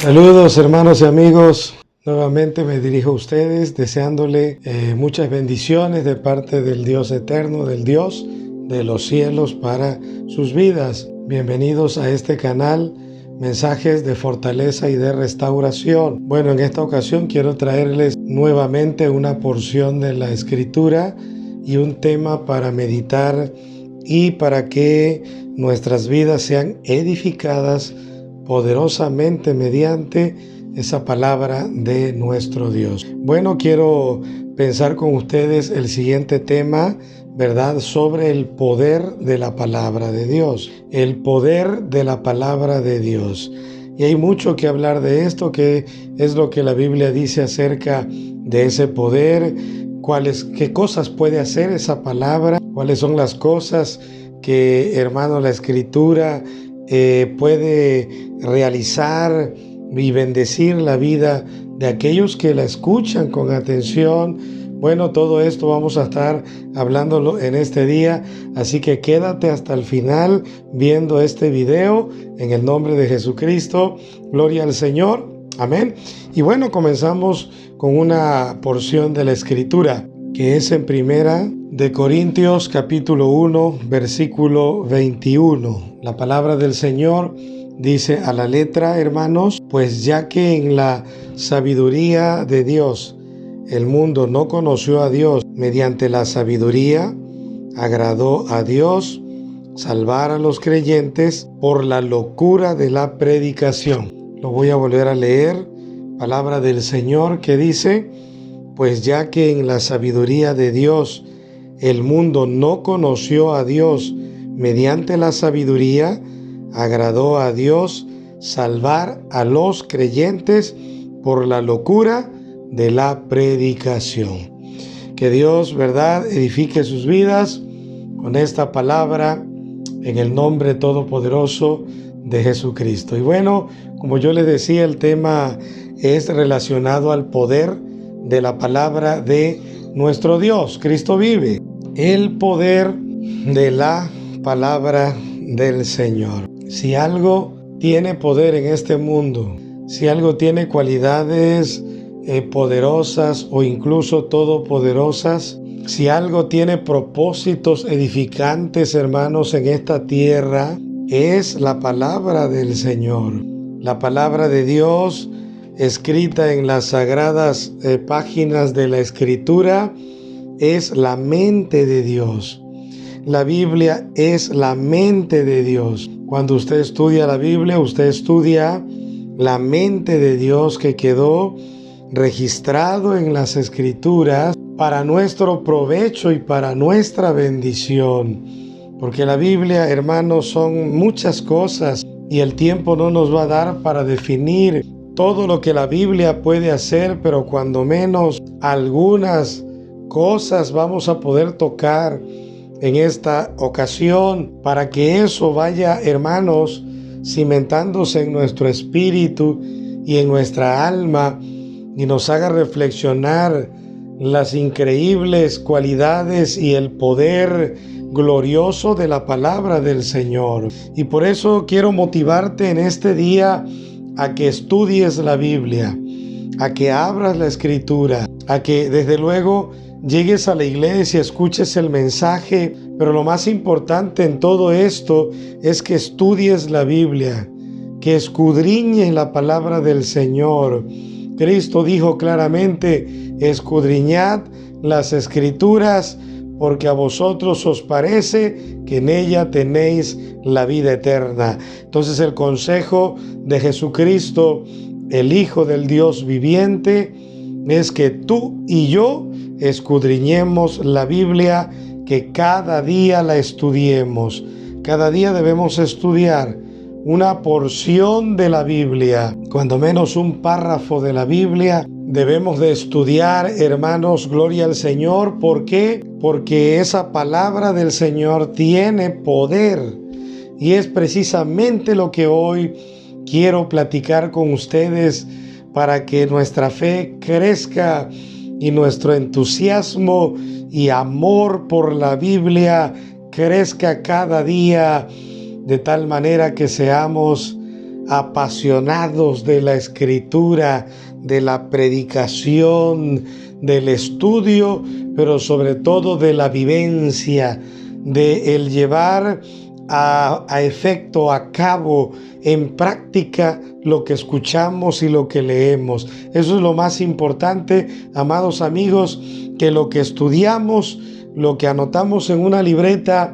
Saludos hermanos y amigos, nuevamente me dirijo a ustedes deseándole muchas bendiciones de parte del Dios eterno, del Dios de los cielos para sus vidas. Bienvenidos a este canal, mensajes de fortaleza y de restauración. Bueno, en esta ocasión quiero traerles nuevamente una porción de la Escritura y un tema para meditar y para que nuestras vidas sean edificadas poderosamente mediante esa palabra de nuestro Dios. Bueno, quiero pensar con ustedes el siguiente tema, ¿verdad? Sobre el poder de la palabra de Dios. El poder de la palabra de Dios. Y hay mucho que hablar de esto, que es lo que la Biblia dice acerca de ese poder, qué cosas puede hacer esa palabra, cuáles son las cosas que, hermano, la Escritura puede realizar y bendecir la vida de aquellos que la escuchan con atención. Bueno, todo esto vamos a estar hablándolo en este día, así que quédate hasta el final viendo este video en el nombre de Jesucristo. Gloria al Señor. Amén. Y bueno, comenzamos con una porción de la Escritura que es en Primera de Corintios capítulo 1 versículo 21. La palabra del Señor dice a la letra, hermanos, pues ya que en la sabiduría de Dios el mundo no conoció a Dios, mediante la sabiduría agradó a Dios salvar a los creyentes por la locura de la predicación. Lo voy a volver a leer, palabra del Señor que dice, pues ya que en la sabiduría de Dios el mundo no conoció a Dios, mediante la sabiduría agradó a Dios salvar a los creyentes por la locura de la predicación. Que Dios, ¿verdad?, edifique sus vidas con esta palabra en el nombre todopoderoso de Jesucristo. Y bueno, como yo les decía, el tema es relacionado al poder de la palabra de nuestro Dios. Cristo vive. El poder de la palabra del Señor. Si algo tiene poder en este mundo, si algo tiene cualidades poderosas o incluso todopoderosas, si algo tiene propósitos edificantes, hermanos, en esta tierra, es la palabra del Señor. La palabra de Dios escrita en las sagradas páginas de la Escritura es la mente de Dios. La Biblia es la mente de Dios. Cuando usted estudia la Biblia, usted estudia la mente de Dios que quedó registrado en las Escrituras para nuestro provecho y para nuestra bendición. Porque la Biblia, hermanos, son muchas cosas y el tiempo no nos va a dar para definir todo lo que la Biblia puede hacer, pero cuando menos algunas cosas vamos a poder tocar en esta ocasión para que eso vaya, hermanos, cimentándose en nuestro espíritu y en nuestra alma y nos haga reflexionar las increíbles cualidades y el poder glorioso de la palabra del Señor. Y por eso quiero motivarte en este día a que estudies la Biblia, a que abras la Escritura, a que desde luego llegues a la iglesia, escuches el mensaje, pero lo más importante en todo esto es que estudies la Biblia, que escudriñes la palabra del Señor. Cristo dijo claramente, escudriñad las Escrituras, porque a vosotros os parece que en ella tenéis la vida eterna. Entonces el consejo de Jesucristo, el Hijo del Dios viviente, es que tú y yo escudriñemos la Biblia, que cada día la estudiemos. Cada día debemos estudiar una porción de la Biblia, cuando menos un párrafo de la Biblia. Debemos de estudiar, hermanos, gloria al Señor. ¿Por qué? Porque esa palabra del Señor tiene poder. Y es precisamente lo que hoy quiero platicar con ustedes para que nuestra fe crezca y nuestro entusiasmo y amor por la Biblia crezca cada día, de tal manera que seamos apasionados de la Escritura, de la predicación, del estudio, pero sobre todo de la vivencia, de el llevar a efecto, a cabo, en práctica lo que escuchamos y lo que leemos. Eso es lo más importante, amados amigos, que lo que estudiamos, lo que anotamos en una libreta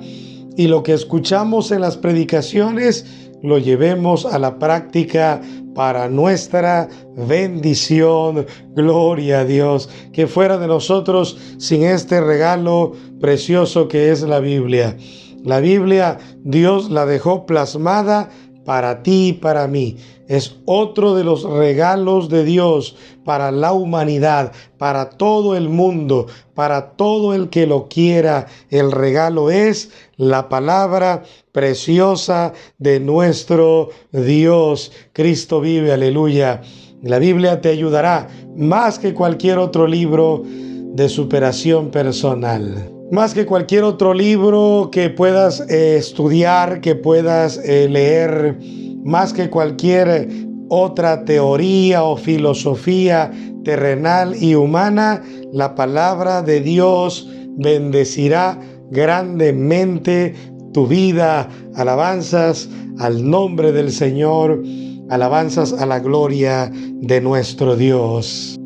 y lo que escuchamos en las predicaciones, lo llevemos a la práctica para nuestra bendición. Gloria a Dios. Que fuera de nosotros sin este regalo precioso que es la Biblia. La Biblia, Dios la dejó plasmada para ti y para mí. Es otro de los regalos de Dios para la humanidad, para todo el mundo, para todo el que lo quiera. El regalo es la palabra preciosa de nuestro Dios. Cristo vive, aleluya. La Biblia te ayudará más que cualquier otro libro de superación personal. Más que cualquier otro libro que puedas estudiar, que puedas leer, más que cualquier otra teoría o filosofía terrenal y humana, la palabra de Dios bendecirá grandemente tu vida. Alabanzas al nombre del Señor, alabanzas a la gloria de nuestro Dios.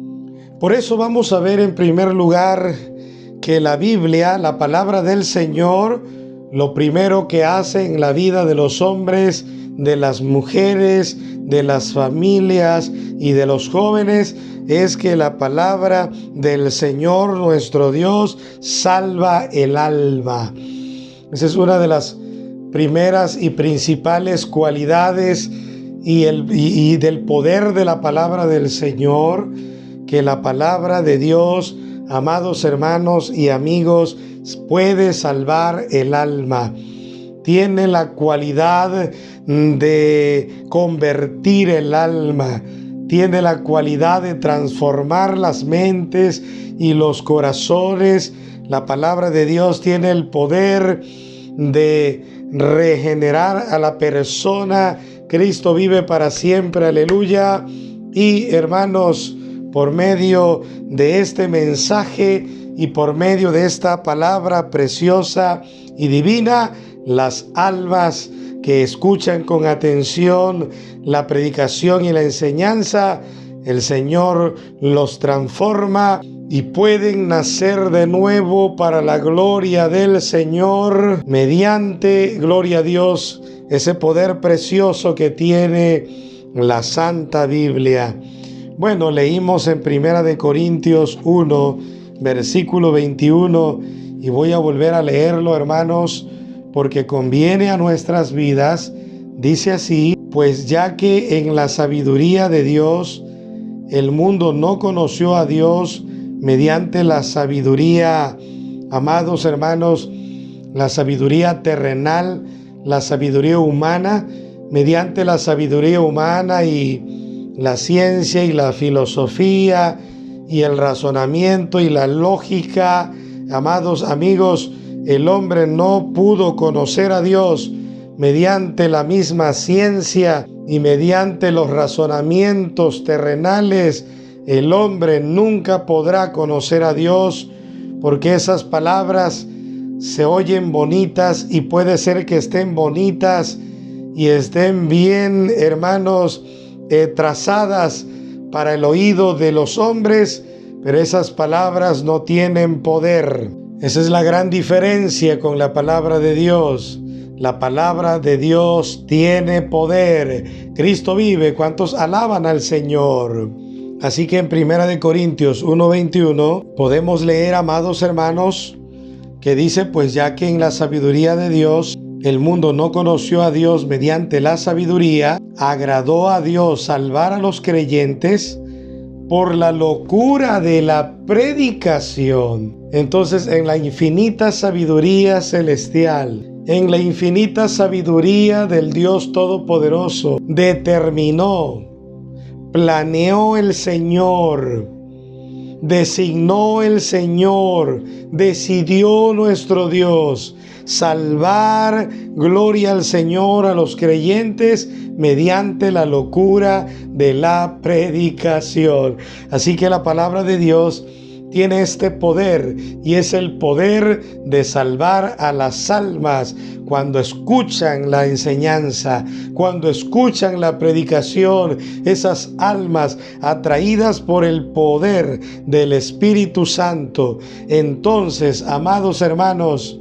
Por eso vamos a ver en primer lugar que la Biblia, la palabra del Señor, lo primero que hace en la vida de los hombres, de las mujeres, de las familias y de los jóvenes, es que la palabra del Señor nuestro Dios salva el alma. Esa es una de las primeras y principales cualidades y del poder de la palabra del Señor, que la palabra de Dios, amados hermanos y amigos, puede salvar el alma. Tiene la cualidad de convertir el alma. Tiene la cualidad de transformar las mentes y los corazones. La palabra de Dios tiene el poder de regenerar a la persona. Cristo vive para siempre, aleluya. Y hermanos, por medio de este mensaje y por medio de esta palabra preciosa y divina, las almas que escuchan con atención la predicación y la enseñanza, el Señor los transforma y pueden nacer de nuevo para la gloria del Señor mediante, gloria a Dios, ese poder precioso que tiene la Santa Biblia. Bueno, leímos en 1 Corintios 1, versículo 21, y voy a volver a leerlo, hermanos, porque conviene a nuestras vidas. Dice así: pues ya que en la sabiduría de Dios el mundo no conoció a Dios mediante la sabiduría, amados hermanos, la sabiduría terrenal, la sabiduría humana, mediante la sabiduría humana y la ciencia y la filosofía y el razonamiento y la lógica, amados amigos, el hombre no pudo conocer a Dios mediante la misma ciencia y mediante los razonamientos terrenales. El hombre nunca podrá conocer a Dios porque esas palabras se oyen bonitas y puede ser que estén bonitas y estén bien, hermanos, trazadas para el oído de los hombres, pero esas palabras no tienen poder. Esa es la gran diferencia con la palabra de Dios. La palabra de Dios tiene poder. Cristo vive. ¿Cuántos alaban al Señor? Así que en 1 Corintios 1:21 podemos leer, amados hermanos, que dice: pues ya que en la sabiduría de Dios el mundo no conoció a Dios mediante la sabiduría, agradó a Dios salvar a los creyentes por la locura de la predicación. Entonces, en la infinita sabiduría celestial, en la infinita sabiduría del Dios Todopoderoso, determinó, planeó el Señor, designó el Señor, decidió nuestro Dios salvar, gloria al Señor, a los creyentes mediante la locura de la predicación. Así que la palabra de Dios tiene este poder, y es el poder de salvar a las almas cuando escuchan la enseñanza, cuando escuchan la predicación. Esas almas atraídas por el poder del Espíritu Santo, entonces, amados hermanos,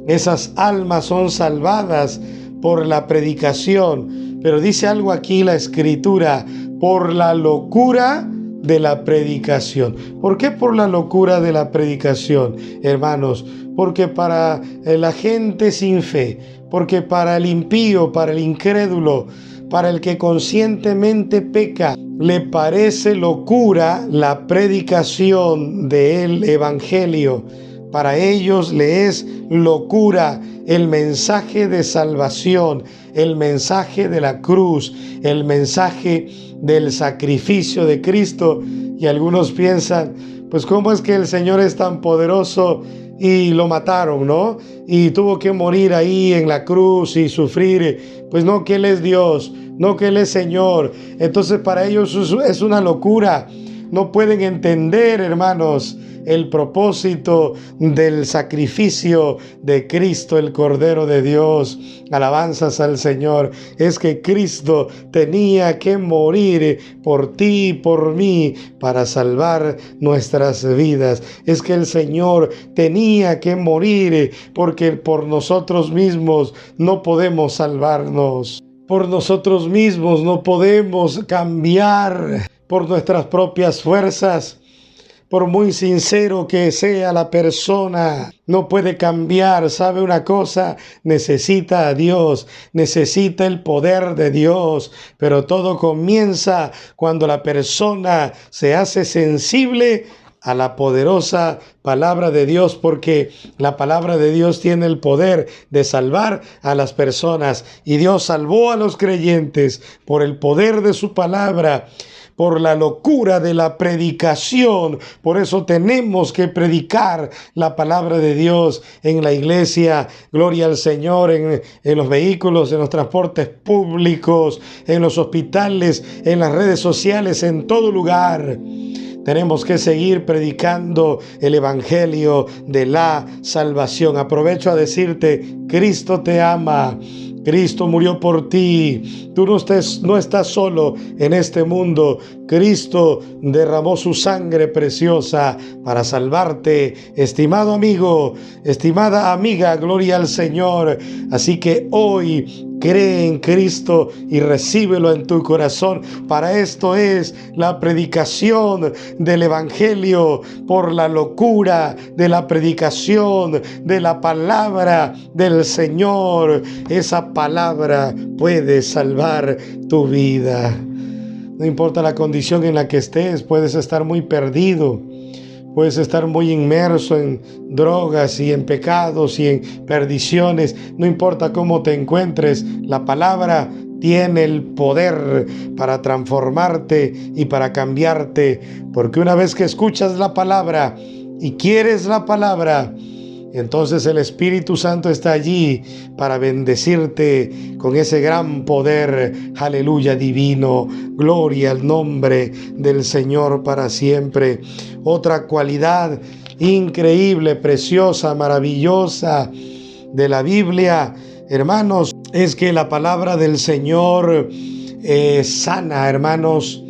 esas almas son salvadas por la predicación. Pero dice algo aquí la Escritura: por la locura de la predicación. ¿Por qué por la locura de la predicación, hermanos? Porque para la gente sin fe, porque para el impío, para el incrédulo, para el que conscientemente peca, le parece locura la predicación del Evangelio. Para ellos le es locura el mensaje de salvación, el mensaje de la cruz, el mensaje del sacrificio de Cristo. Y algunos piensan, pues ¿cómo es que el Señor es tan poderoso y lo mataron, ¿no? Y tuvo que morir ahí en la cruz y sufrir. Pues no, que Él es Dios, no, que Él es Señor. Entonces para ellos es una locura. No pueden entender, hermanos, el propósito del sacrificio de Cristo, el Cordero de Dios. Alabanzas al Señor. Es que Cristo tenía que morir por ti y por mí para salvar nuestras vidas. Es que el Señor tenía que morir porque por nosotros mismos no podemos salvarnos. Por nosotros mismos no podemos cambiar. Por nuestras propias fuerzas. Por muy sincero que sea la persona, no puede cambiar. ¿Sabe una cosa? Necesita a Dios, necesita el poder de Dios. Pero todo comienza cuando la persona se hace sensible a la poderosa palabra de Dios, porque la palabra de Dios tiene el poder de salvar a las personas. Y Dios salvó a los creyentes por el poder de su palabra, por la locura de la predicación. Por eso tenemos que predicar la palabra de Dios en la iglesia, gloria al Señor, en los vehículos, en los transportes públicos, en los hospitales, en las redes sociales, en todo lugar. Tenemos que seguir predicando el Evangelio de la salvación. Aprovecho a decirte, Cristo te ama. Cristo murió por ti. Tú no estás solo en este mundo. Cristo derramó su sangre preciosa para salvarte. Estimado amigo, estimada amiga, gloria al Señor. Así que hoy cree en Cristo y recíbelo en tu corazón. Para esto es la predicación del Evangelio, por la locura de la predicación de la palabra del Señor. Esa palabra puede salvar tu vida. No importa la condición en la que estés, puedes estar muy perdido. Puedes estar muy inmerso en drogas y en pecados y en perdiciones. No importa cómo te encuentres, la palabra tiene el poder para transformarte y para cambiarte. Porque una vez que escuchas la palabra y quieres la palabra, entonces el Espíritu Santo está allí para bendecirte con ese gran poder, aleluya, divino. Gloria al nombre del Señor para siempre. Otra cualidad increíble, preciosa, maravillosa de la Biblia, hermanos, es que la palabra del Señor sana, hermanos.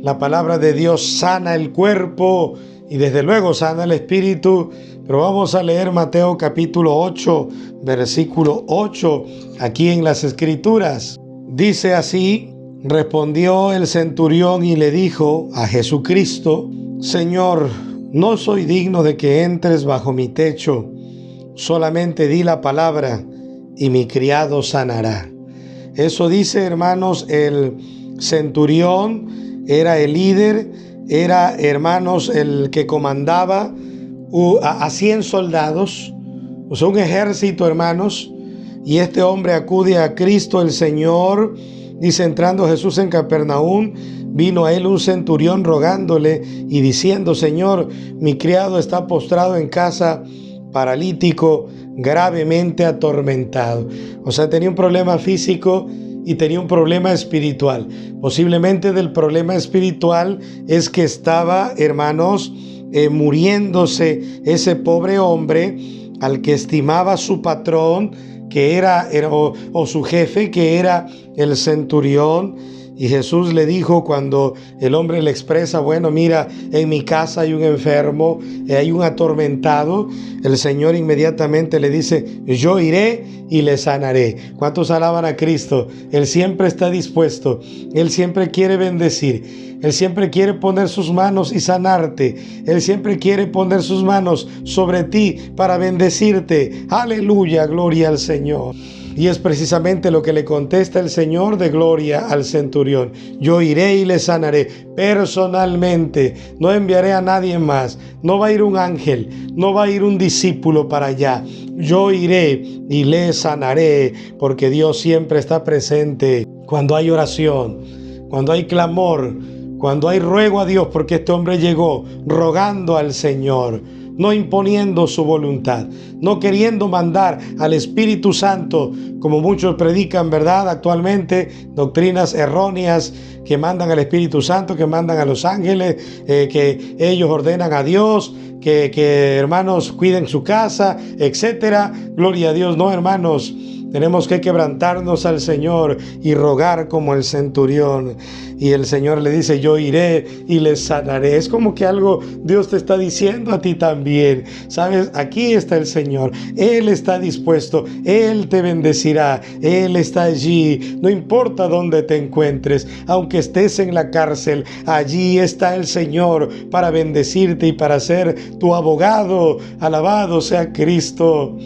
La palabra de Dios sana el cuerpo y desde luego sana el espíritu. Pero vamos a leer Mateo capítulo 8, versículo 8, aquí en las Escrituras. Dice así: respondió el centurión y le dijo a Jesucristo: Señor, no soy digno de que entres bajo mi techo. Solamente di la palabra y mi criado sanará. Eso dice, hermanos, el centurión era el líder, era, hermanos, el que comandaba a 100 soldados, o sea, un ejército, hermanos. Y este hombre acude a Cristo el Señor. Dice: entrando Jesús en Capernaum, vino a él un centurión rogándole y diciendo: Señor, mi criado está postrado en casa, paralítico, gravemente atormentado. O sea, tenía un problema físico y tenía un problema espiritual. Posiblemente del problema espiritual es que estaba, hermanos, muriéndose ese pobre hombre al que estimaba su patrón, que era o su jefe, que era el centurión. Y Jesús le dijo, cuando el hombre le expresa, bueno, mira, en mi casa hay un enfermo, hay un atormentado, el Señor inmediatamente le dice, yo iré y le sanaré. ¿Cuántos alaban a Cristo? Él siempre está dispuesto, Él siempre quiere bendecir, Él siempre quiere poner sus manos y sanarte, Él siempre quiere poner sus manos sobre ti para bendecirte. Aleluya, gloria al Señor. Y es precisamente lo que le contesta el Señor de gloria al centurión. Yo iré y le sanaré personalmente. No enviaré a nadie más. No va a ir un ángel. No va a ir un discípulo para allá. Yo iré y le sanaré, porque Dios siempre está presente cuando hay oración, cuando hay clamor, cuando hay ruego a Dios, porque este hombre llegó rogando al Señor, no imponiendo su voluntad, no queriendo mandar al Espíritu Santo, como muchos predican, ¿verdad? Actualmente, doctrinas erróneas que mandan al Espíritu Santo, que mandan a los ángeles, que ellos ordenan a Dios, que hermanos cuiden su casa, etcétera. Gloria a Dios. No, hermanos, tenemos que quebrantarnos al Señor y rogar como el centurión. Y el Señor le dice, yo iré y le sanaré. Es como que algo Dios te está diciendo a ti también. ¿Sabes? Aquí está el Señor. Él está dispuesto. Él te bendecirá. Él está allí. No importa dónde te encuentres. Aunque estés en la cárcel, allí está el Señor para bendecirte y para ser tu abogado. Alabado sea Cristo.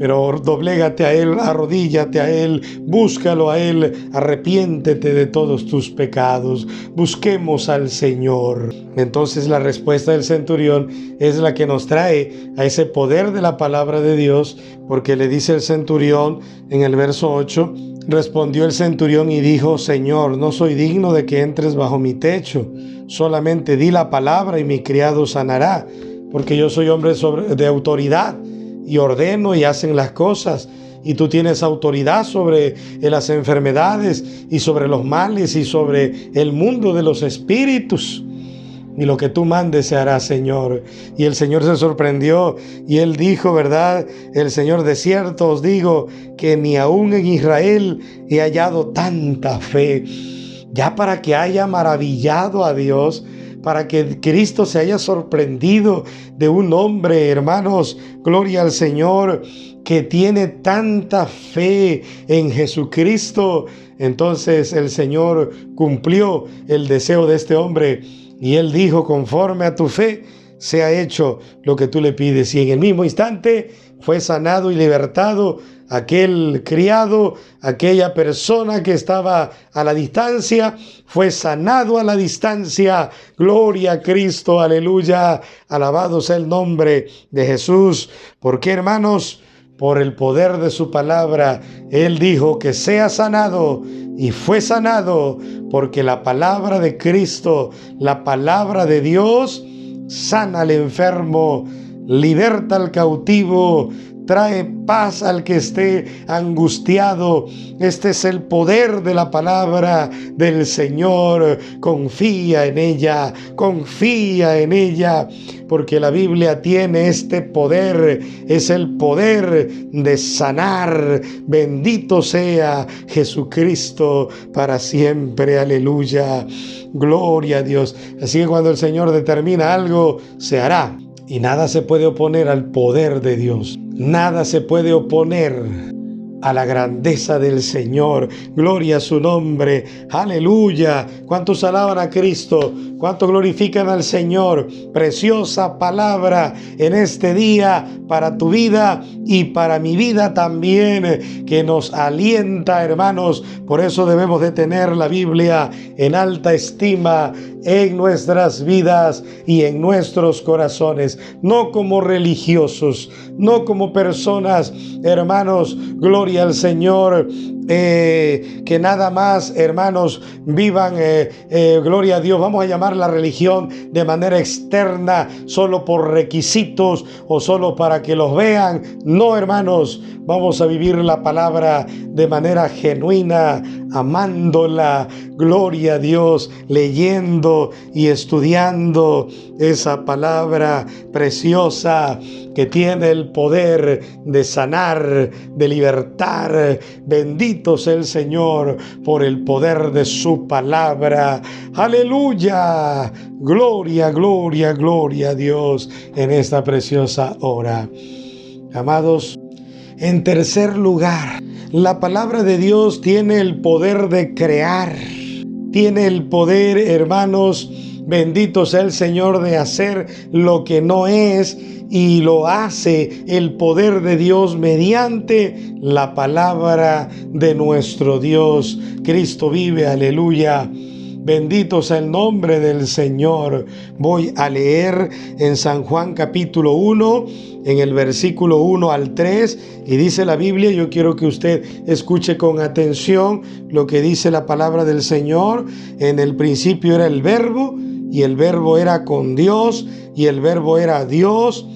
Pero doblégate a Él, arrodíllate a Él, búscalo a Él, arrepiéntete de todos tus pecados, busquemos al Señor. Entonces la respuesta del centurión es la que nos trae a ese poder de la palabra de Dios, porque le dice el centurión en el verso 8, respondió el centurión y dijo, Señor, no soy digno de que entres bajo mi techo, solamente di la palabra y mi criado sanará, porque yo soy hombre de autoridad, y ordeno y hacen las cosas, y tú tienes autoridad sobre las enfermedades y sobre los males y sobre el mundo de los espíritus, y lo que tú mandes se hará, Señor. Y el Señor se sorprendió y Él dijo, ¿verdad? El Señor, de cierto os digo que ni aún en Israel he hallado tanta fe. Ya para que haya maravillado a Dios, para que Cristo se haya sorprendido de un hombre, hermanos, gloria al Señor, que tiene tanta fe en Jesucristo. Entonces el Señor cumplió el deseo de este hombre y Él dijo, conforme a tu fe, sea hecho lo que tú le pides. Y en el mismo instante fue sanado y libertado aquel criado, aquella persona que estaba a la distancia, fue sanado a la distancia. Gloria a Cristo, aleluya, alabado sea el nombre de Jesús. ¿Por qué, hermanos? Por el poder de su palabra. Él dijo que sea sanado y fue sanado, porque la palabra de Cristo, la palabra de Dios, sana al enfermo, liberta al cautivo, trae paz al que esté angustiado. Este es el poder de la palabra del Señor. Confía en ella, porque la Biblia tiene este poder. Es el poder de sanar. Bendito sea Jesucristo para siempre. Aleluya. Gloria a Dios. Así que cuando el Señor determina algo, se hará. Y nada se puede oponer al poder de Dios. Nada se puede oponer a la grandeza del Señor. Gloria a su nombre. Aleluya. ¿Cuántos alaban a Cristo? ¿Cuántos glorifican al Señor? Preciosa palabra en este día para tu vida y para mi vida también, que nos alienta, hermanos. Por eso debemos de tener la Biblia en alta estima en nuestras vidas y en nuestros corazones, no como religiosos, no como personas, hermanos, gloria al Señor, que nada más, hermanos, vivan, gloria a Dios, vamos a llamar la religión de manera externa, solo por requisitos o solo para que los vean. No, hermanos, vamos a vivir la palabra de manera genuina, amándola, gloria a Dios, leyendo y estudiando esa palabra preciosa que tiene el poder de sanar, de libertar. Bendito sea el Señor por el poder de su palabra. Aleluya. Gloria, gloria, gloria a Dios en esta preciosa hora. Amados, en tercer lugar, la palabra de Dios tiene el poder de crear. Tiene el poder, hermanos, bendito sea el Señor, de hacer lo que no es, y lo hace el poder de Dios mediante la palabra de nuestro Dios. Cristo vive, aleluya. Bendito sea el nombre del Señor. Voy a leer en San Juan capítulo 1, en el versículo 1 al 3, y dice la Biblia, yo quiero que usted escuche con atención lo que dice la palabra del Señor. En el principio era el Verbo, y el Verbo era con Dios, y el Verbo era Dios.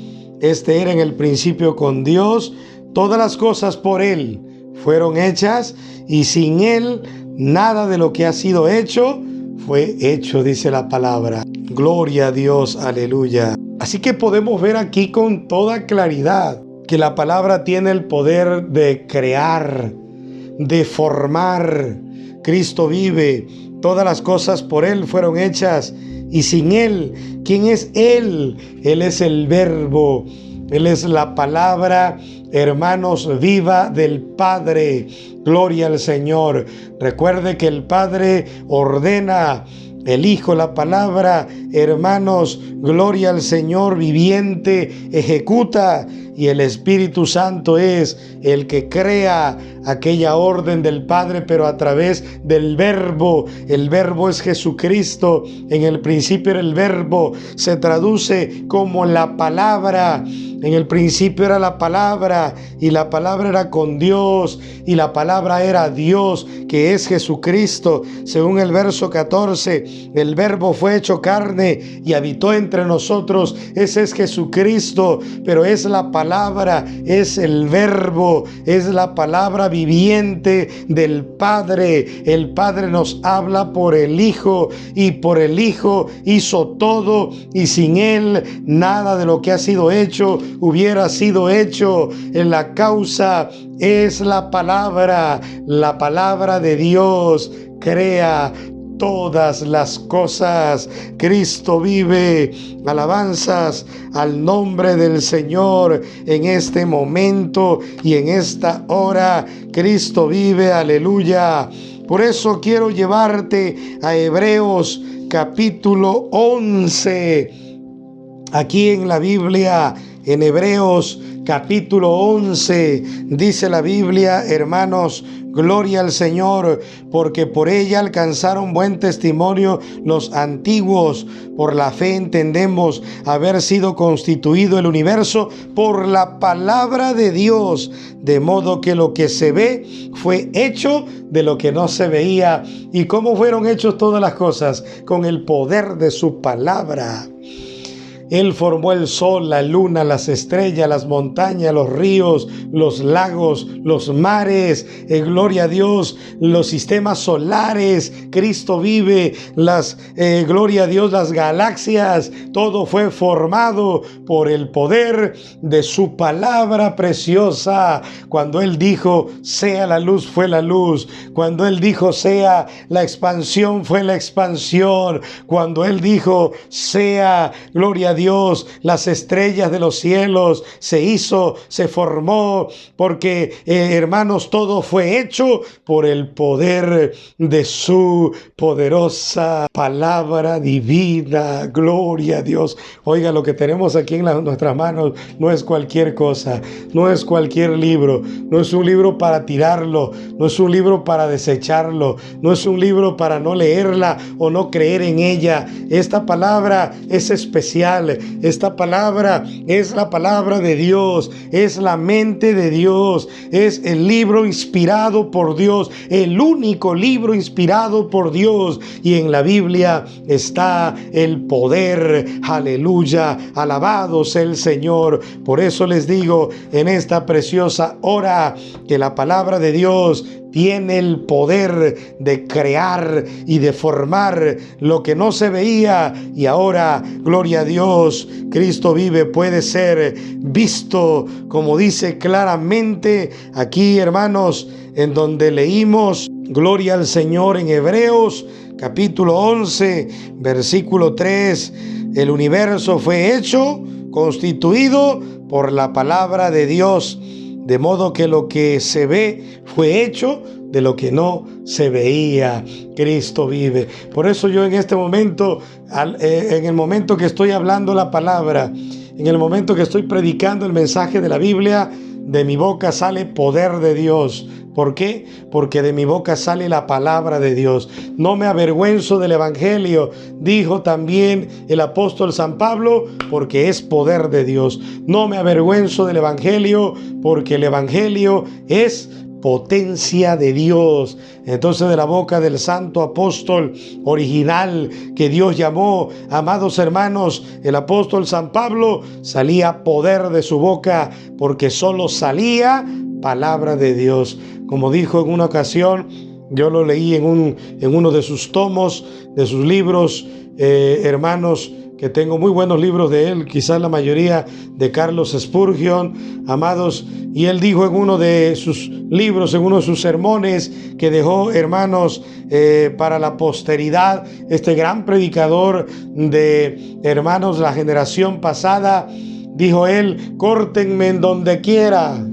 Este era en el principio con Dios. Todas las cosas por Él fueron hechas, y sin Él nada de lo que ha sido hecho fue hecho, dice la palabra. Gloria a Dios, aleluya. Así que podemos ver aquí con toda claridad que la palabra tiene el poder de crear, de formar. Cristo vive, todas las cosas por Él fueron hechas, y sin Él, ¿quién es Él? Él es el Verbo, Él es la palabra, hermanos, viva del Padre. Gloria al Señor. Recuerde que el Padre ordena, el Hijo, la palabra, hermanos, gloria al Señor, viviente, ejecuta, y el Espíritu Santo es el que crea aquella orden del Padre, pero a través del Verbo. El Verbo es Jesucristo. En el principio era el Verbo, se traduce como la palabra. En el principio era la palabra, y la palabra era con Dios, y la palabra era Dios, que es Jesucristo. Según el verso 14, el Verbo fue hecho carne y habitó entre nosotros. Ese es Jesucristo, pero es la palabra, es el Verbo, es la palabra viviente del Padre. El Padre nos habla por el Hijo, y por el Hijo hizo todo, y sin Él nada de lo que ha sido hecho hubiera sido hecho. En la causa es la palabra de Dios, crea todas las cosas. Cristo vive. Alabanzas al nombre del Señor en este momento y en esta hora. Cristo vive, aleluya. Por eso quiero llevarte a Hebreos capítulo 11. Aquí en la Biblia, en Hebreos capítulo 11, dice la Biblia, hermanos, gloria al Señor, porque por ella alcanzaron buen testimonio los antiguos. Por la fe entendemos haber sido constituido el universo por la palabra de Dios, de modo que lo que se ve fue hecho de lo que no se veía. ¿Y cómo fueron hechos todas las cosas? Con el poder de su palabra. Él formó el sol, la luna, las estrellas, las montañas, los ríos, los lagos, los mares, gloria a Dios, los sistemas solares. Cristo vive, gloria a Dios, las galaxias. Todo fue formado por el poder de su palabra preciosa. Cuando Él dijo, sea la luz, fue la luz. Cuando Él dijo, sea la expansión, fue la expansión. Cuando Él dijo, sea, gloria a Dios, las estrellas de los cielos, se hizo, se formó, porque hermanos, todo fue hecho por el poder de su poderosa palabra divina. Gloria a Dios. Oiga, lo que tenemos aquí en nuestras manos no es cualquier cosa, no es cualquier libro, no es un libro para tirarlo, no es un libro para desecharlo, no es un libro para no leerla o no creer en ella. Esta palabra es especial. espiritual. Esta palabra es la palabra de Dios, es la mente de Dios, es el libro inspirado por Dios, el único libro inspirado por Dios. Y en la Biblia está el poder. Aleluya, alabado sea el Señor. Por eso les digo en esta preciosa hora que la palabra de Dios tiene el poder de crear y de formar lo que no se veía, y ahora, gloria a Dios, Cristo vive, puede ser visto, como dice claramente aquí, hermanos, en donde leímos, gloria al Señor, en Hebreos capítulo 11, versículo 3, el universo fue hecho, constituido por la palabra de Dios, de modo que lo que se ve fue hecho de lo que no se veía. Cristo vive. Por eso yo en este momento, en el momento que estoy hablando la palabra, en el momento que estoy predicando el mensaje de la Biblia, de mi boca sale poder de Dios. ¿Por qué? Porque de mi boca sale la palabra de Dios. No me avergüenzo del evangelio, dijo también el apóstol San Pablo, porque es poder de Dios. No me avergüenzo del evangelio, porque el evangelio es potencia de Dios. Entonces, de la boca del santo apóstol original que Dios llamó, amados hermanos, el apóstol San Pablo, salía poder de su boca, porque solo salía palabra de Dios. Como dijo en una ocasión, yo lo leí en uno de sus tomos, de sus libros, hermanos, que tengo muy buenos libros de él, quizás la mayoría de Carlos Spurgeon, amados, y él dijo en uno de sus libros, en uno de sus sermones que dejó, hermanos, para la posteridad, este gran predicador de, hermanos, la generación pasada, dijo él: córtenme en donde quiera,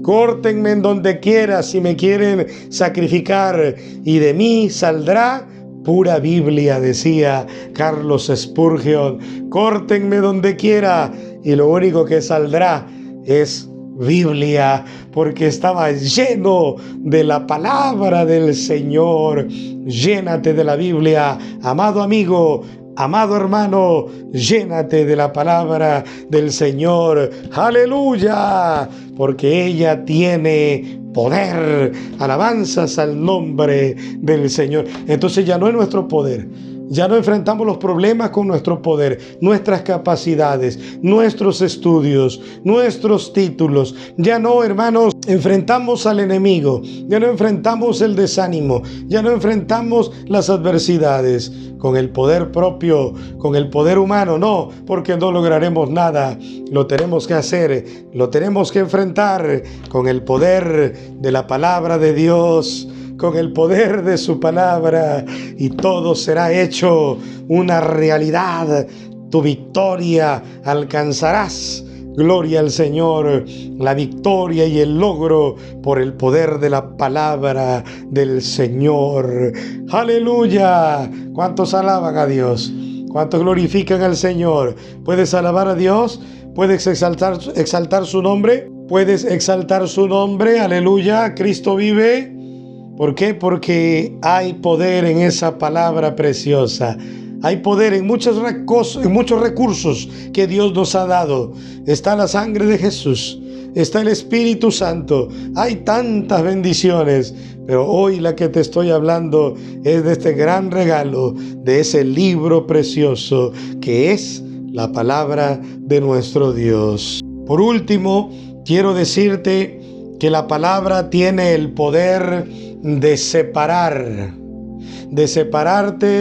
córtenme en donde quiera si me quieren sacrificar, y de mí saldrá pura Biblia, decía Carlos Spurgeon. Córtenme donde quiera y lo único que saldrá es Biblia, porque estaba lleno de la palabra del Señor. Llénate de la Biblia, amado amigo, amado hermano, llénate de la palabra del Señor. ¡Aleluya! Porque ella tiene poder. Alabanzas al nombre del Señor. Entonces ya no es nuestro poder. Ya no enfrentamos los problemas con nuestro poder, nuestras capacidades, nuestros estudios, nuestros títulos. Ya no, hermanos, enfrentamos al enemigo. Ya no enfrentamos el desánimo. Ya no enfrentamos las adversidades con el poder propio, con el poder humano. No, porque no lograremos nada. Lo tenemos que hacer, lo tenemos que enfrentar con el poder de la palabra de Dios, con el poder de su palabra, y todo será hecho una realidad. Tu victoria alcanzarás. Gloria al Señor, la victoria y el logro por el poder de la palabra del Señor. ¡Aleluya! ¿Cuántos alaban a Dios? ¿Cuántos glorifican al Señor? ¿Puedes alabar a Dios? ¿Puedes exaltar su nombre? ¿Puedes exaltar su nombre? ¡Aleluya! Cristo vive. ¿Por qué? Porque hay poder en esa palabra preciosa. Hay poder en muchos recursos que Dios nos ha dado. Está la sangre de Jesús, está el Espíritu Santo. Hay tantas bendiciones, pero hoy la que te estoy hablando es de este gran regalo, de ese libro precioso que es la palabra de nuestro Dios. Por último, quiero decirte que la palabra tiene el poder de separarte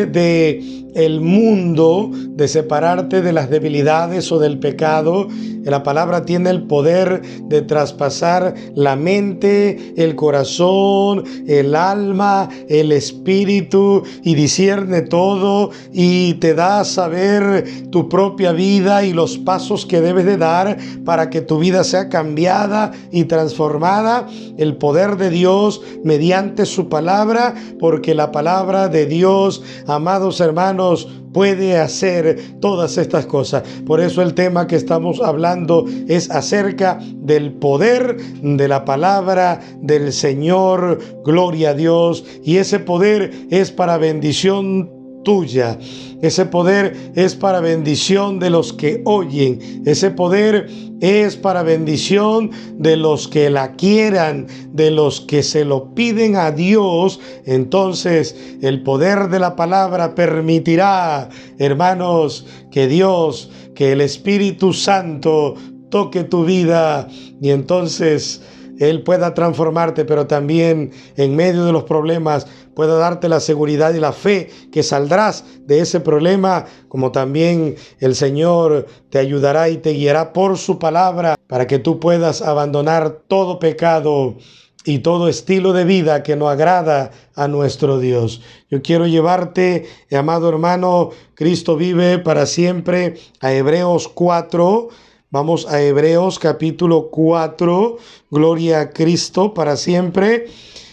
de el mundo, de separarte de las debilidades o del pecado. La palabra tiene el poder de traspasar la mente, el corazón, el alma, el espíritu, y discierne todo y te da a saber tu propia vida y los pasos que debes de dar para que tu vida sea cambiada y transformada. El poder de Dios mediante su palabra, porque la palabra de Dios, amados hermanos, puede hacer todas estas cosas. Por eso el tema que estamos hablando es acerca del poder de la palabra del Señor. Gloria a Dios. Y ese poder es para bendición tuya. Ese poder es para bendición de los que oyen. Ese poder es para bendición de los que la quieran, de los que se lo piden a Dios. Entonces el poder de la palabra permitirá, hermanos, que Dios, que el Espíritu Santo toque tu vida y entonces Él pueda transformarte, pero también en medio de los problemas pueda darte la seguridad y la fe que saldrás de ese problema, como también el Señor te ayudará y te guiará por su palabra para que tú puedas abandonar todo pecado y todo estilo de vida que no agrada a nuestro Dios. Yo quiero llevarte, amado hermano, Cristo vive para siempre, a Hebreos 4. Vamos a Hebreos capítulo 4, gloria a Cristo para siempre.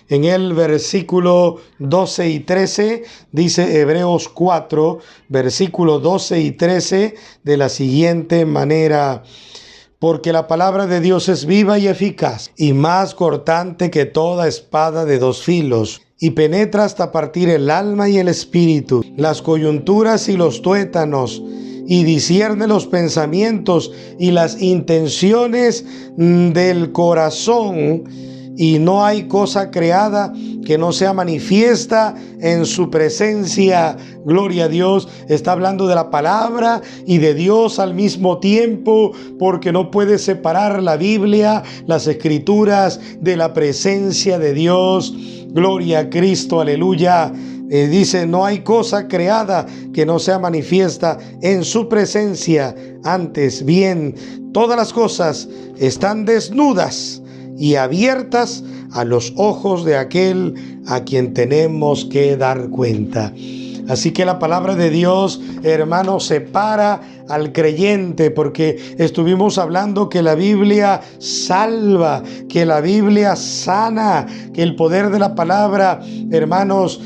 En el versículo 12 y 13 dice Hebreos 4, versículo 12 y 13 de la siguiente manera: porque la palabra de Dios es viva y eficaz, y más cortante que toda espada de dos filos, y penetra hasta partir el alma y el espíritu, las coyunturas y los tuétanos, y discierne los pensamientos y las intenciones del corazón. Y no hay cosa creada que no sea manifiesta en su presencia. Gloria a Dios. Está hablando de la palabra y de Dios al mismo tiempo, porque no puede separar la Biblia, las Escrituras, de la presencia de Dios. Gloria a Cristo, aleluya. Dice, no hay cosa creada que no sea manifiesta en su presencia. Antes bien, todas las cosas están desnudas y abiertas a los ojos de aquel a quien tenemos que dar cuenta. Así que la palabra de Dios, hermano, separa al creyente, porque estuvimos hablando que la Biblia salva, que la Biblia sana, que el poder de la palabra, hermanos,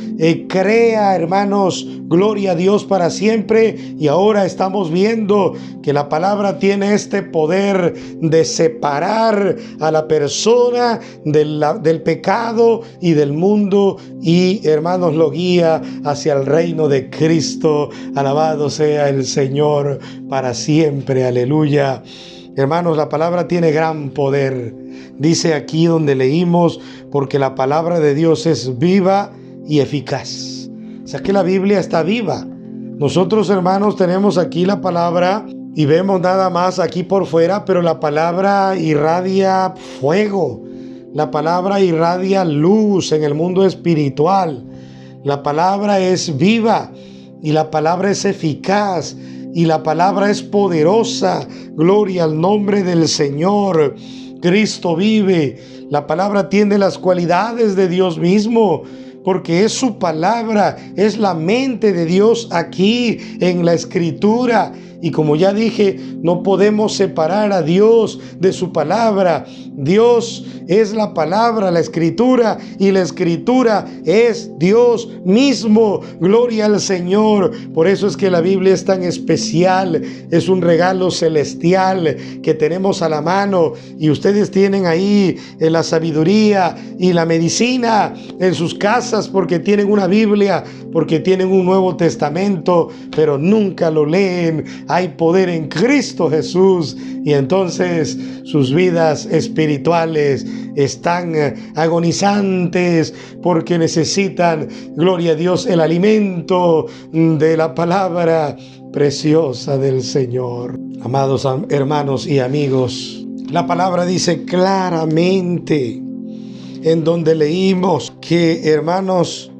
crea, hermanos, gloria a Dios para siempre. Y ahora estamos viendo que la palabra tiene este poder de separar a la persona del pecado y del mundo, y hermanos, lo guía hacia el reino de Cristo. Alabado sea el Señor para siempre, aleluya. Hermanos, la palabra tiene gran poder. Dice aquí donde leímos, porque la palabra de Dios es viva y eficaz. O sea que la Biblia está viva. Nosotros, hermanos, tenemos aquí la palabra y vemos nada más aquí por fuera, pero la palabra irradia fuego. La palabra irradia luz en el mundo espiritual. La palabra es viva y la palabra es eficaz y la palabra es poderosa. Gloria al nombre del Señor. Cristo vive. La palabra tiene las cualidades de Dios mismo, porque es su palabra, es la mente de Dios aquí en la Escritura. Y como ya dije, no podemos separar a Dios de su palabra. Dios es la palabra, la Escritura, y la Escritura es Dios mismo. Gloria al Señor. Por eso es que la Biblia es tan especial. Es un regalo celestial que tenemos a la mano, y ustedes tienen ahí la sabiduría y la medicina en sus casas, porque tienen una Biblia, porque tienen un Nuevo Testamento, pero nunca lo leen. Hay poder en Cristo Jesús, y entonces sus vidas espirituales están agonizantes, porque necesitan, gloria a Dios, el alimento de la palabra preciosa del Señor. Amados hermanos y amigos, la palabra dice claramente, en donde leímos que, hermanos,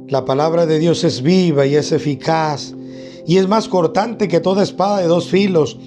la palabra de Dios es viva y es eficaz, y es más cortante que toda espada de dos filos,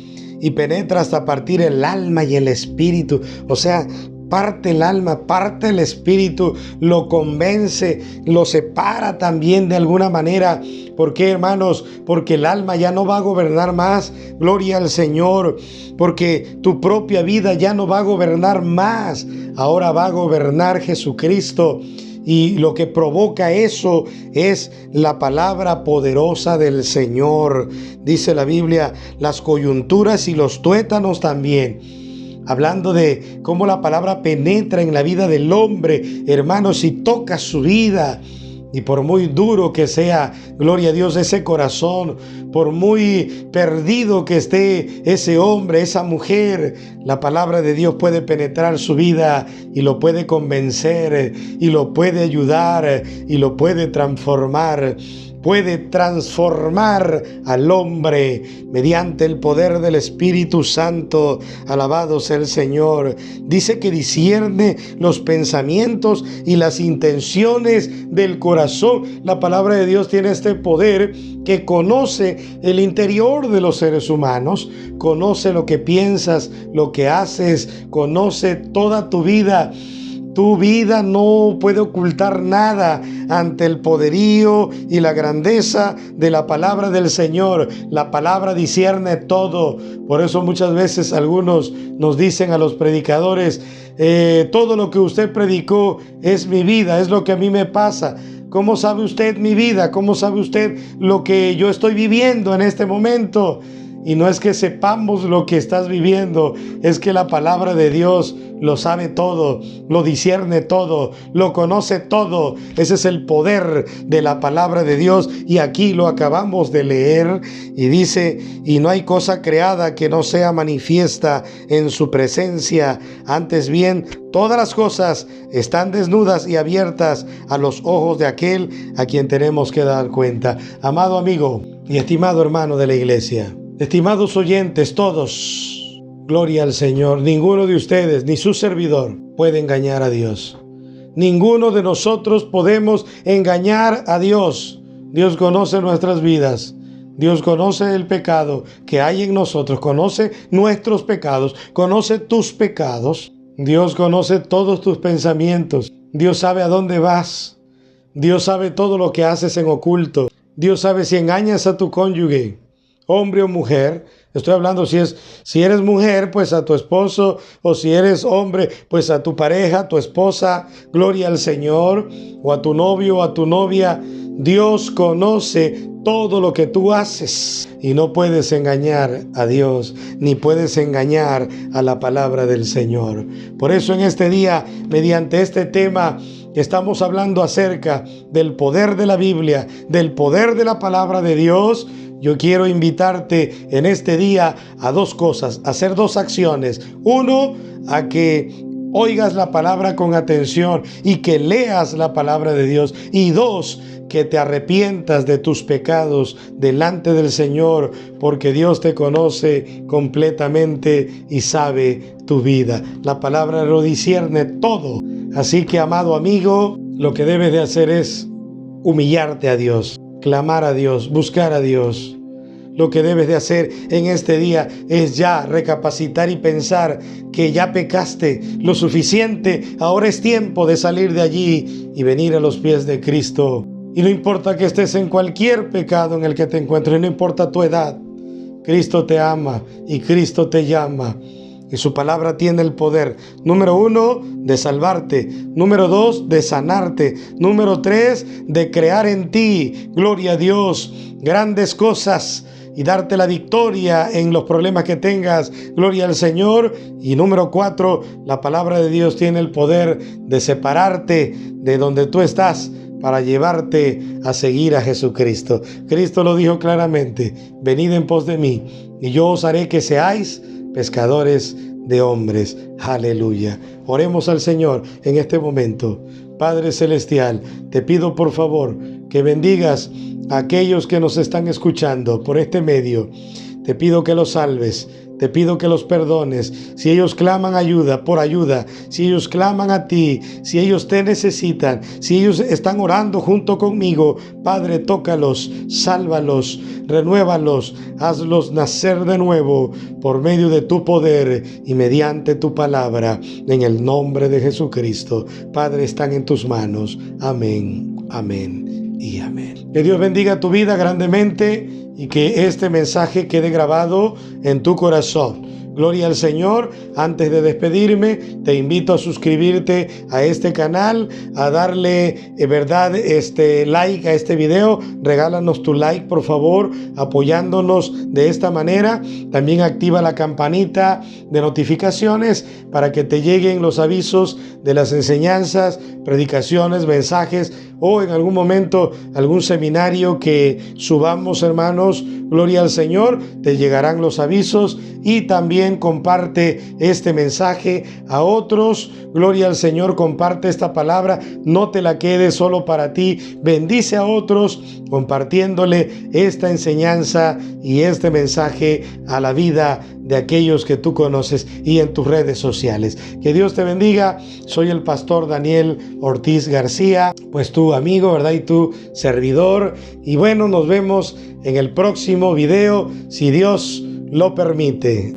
y penetra hasta partir el alma y el espíritu. O sea, parte el alma, parte el espíritu, lo convence, lo separa también de alguna manera. ¿Por qué, hermanos? Porque el alma ya no va a gobernar más. Gloria al Señor. Porque tu propia vida ya no va a gobernar más. Ahora va a gobernar Jesucristo. Y lo que provoca eso es la palabra poderosa del Señor. Dice la Biblia, las coyunturas y los tuétanos también. Hablando de cómo la palabra penetra en la vida del hombre, hermanos, y toca su vida. Y por muy duro que sea, gloria a Dios, ese corazón, por muy perdido que esté ese hombre, esa mujer, la palabra de Dios puede penetrar su vida y lo puede convencer y lo puede ayudar y lo puede transformar. Puede transformar al hombre mediante el poder del Espíritu Santo. Alabado sea el Señor. Dice que discierne los pensamientos y las intenciones del corazón. La palabra de Dios tiene este poder que conoce el interior de los seres humanos, conoce lo que piensas, lo que haces, conoce toda tu vida. Tu vida no puede ocultar nada ante el poderío y la grandeza de la palabra del Señor. La palabra discierne todo. Por eso muchas veces algunos nos dicen a los predicadores, todo lo que usted predicó es mi vida, es lo que a mí me pasa. ¿Cómo sabe usted mi vida? ¿Cómo sabe usted lo que yo estoy viviendo en este momento? Y no es que sepamos lo que estás viviendo, es que la palabra de Dios lo sabe todo, lo discierne todo, lo conoce todo. Ese es el poder de la palabra de Dios, y aquí lo acabamos de leer y dice: y no hay cosa creada que no sea manifiesta en su presencia, antes bien todas las cosas están desnudas y abiertas a los ojos de aquel a quien tenemos que dar cuenta. Amado amigo y estimado hermano de la iglesia, estimados oyentes todos, gloria al Señor. Ninguno de ustedes, ni su servidor, puede engañar a Dios. Ninguno de nosotros podemos engañar a Dios. Dios conoce nuestras vidas. Dios conoce el pecado que hay en nosotros. Conoce nuestros pecados. Conoce tus pecados. Dios conoce todos tus pensamientos. Dios sabe a dónde vas. Dios sabe todo lo que haces en oculto. Dios sabe si engañas a tu cónyuge, hombre o mujer. Estoy hablando si eres mujer, pues a tu esposo, o si eres hombre, pues a tu pareja, tu esposa, gloria al Señor, o a tu novio o a tu novia. Dios conoce todo lo que tú haces y no puedes engañar a Dios, ni puedes engañar a la palabra del Señor. Por eso en este día, mediante este tema, estamos hablando acerca del poder de la Biblia, del poder de la palabra de Dios. Yo quiero invitarte en este día a dos cosas, a hacer dos acciones. Uno, a que oigas la palabra con atención y que leas la palabra de Dios. Y dos, que te arrepientas de tus pecados delante del Señor, porque Dios te conoce completamente y sabe tu vida. La palabra lo discierne todo. Así que, amado amigo, lo que debes de hacer es humillarte a Dios, clamar a Dios, buscar a Dios. Lo que debes de hacer en este día es ya recapacitar y pensar que ya pecaste lo suficiente. Ahora es tiempo de salir de allí y venir a los pies de Cristo. Y no importa que estés en cualquier pecado en el que te encuentres, no importa tu edad, Cristo te ama y Cristo te llama. Y su palabra tiene el poder, número 1, de salvarte. Número 2, de sanarte. Número 3, de crear en ti, gloria a Dios, grandes cosas y darte la victoria en los problemas que tengas, gloria al Señor. Y número 4, la palabra de Dios tiene el poder de separarte de donde tú estás para llevarte a seguir a Jesucristo. Cristo lo dijo claramente: venid en pos de mí y yo os haré que seáis pescadores de hombres. Aleluya. Oremos al Señor en este momento. Padre Celestial, te pido por favor que bendigas a aquellos que nos están escuchando por este medio. Te pido que los salves. Te pido que los perdones. Si ellos claman ayuda, por ayuda, si ellos claman a ti, si ellos te necesitan, si ellos están orando junto conmigo, Padre, tócalos, sálvalos, renuévalos, hazlos nacer de nuevo por medio de tu poder y mediante tu palabra, en el nombre de Jesucristo. Padre, están en tus manos. Amén, amén y amén. Que Dios bendiga tu vida grandemente y que este mensaje quede grabado en tu corazón. Gloria al Señor. Antes de despedirme, te invito a suscribirte a este canal, a darle like a este video. Regálanos tu like, por favor, apoyándonos de esta manera. También activa la campanita de notificaciones para que te lleguen los avisos de las enseñanzas, predicaciones, mensajes o en algún momento algún seminario que subamos, hermanos, gloria al Señor, te llegarán los avisos. Y también comparte este mensaje a otros, gloria al Señor, comparte esta palabra, no te la quedes solo para ti, bendice a otros compartiéndole esta enseñanza y este mensaje a la vida de aquellos que tú conoces y en tus redes sociales. Que Dios te bendiga. Soy el pastor Daniel Ortiz García, pues tu amigo, ¿verdad? Y tu servidor. Y bueno, nos vemos en el próximo video, si Dios lo permite.